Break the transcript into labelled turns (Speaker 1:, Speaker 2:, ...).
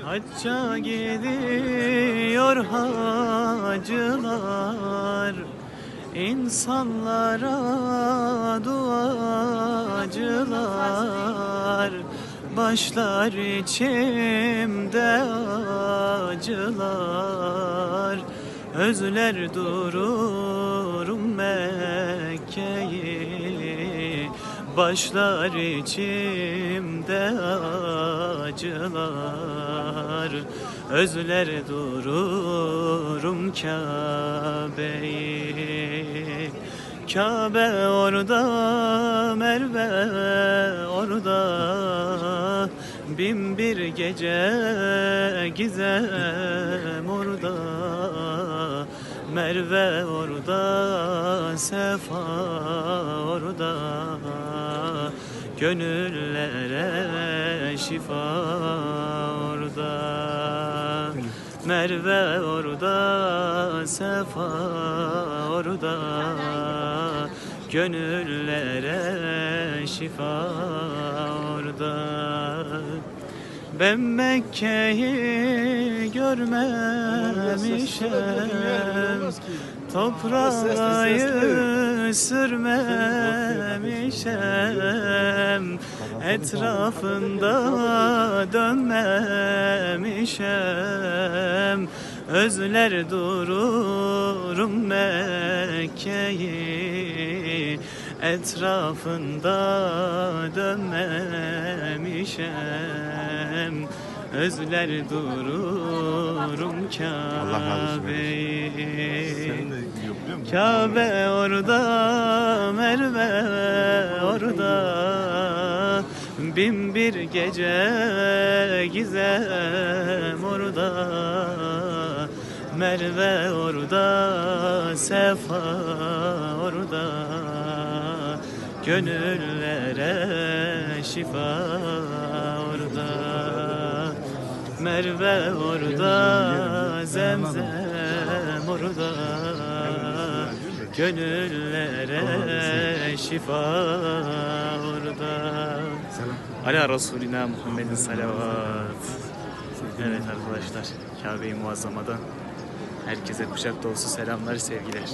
Speaker 1: Hacca gidiyor hacılar, insanlara duacılar. Başlar içimde acılar, özler dururum Mekke'yi. Başlar içimde acılar, özler dururum Kabe'yi. Kabe orada, Merve orada, bin bir gece gizem orada. Merve orada, Sefa orada, gönüllere şifa orada. Merve orada, Sefa orada, gönüllere şifa orada. Ben Mekke'yi görmemişim, toprağı sürmemişim, etrafında dönmemişim. Özler dururum Mekke'yi, etrafında dönmemişim. Özler dururum Kabe'yi. Kabe orada, Merve orada, bin bir gece gizem orada. Merve orada, Sefa orada, gönüllere şifa orada. Merve orada, Zemzem orada, gönüllere şifa orada. Ala Resulina Muhammedin salavat. Evet arkadaşlar, Kabe-i Muazzama'dan herkese kucak dolusu selamlar, sevgiler.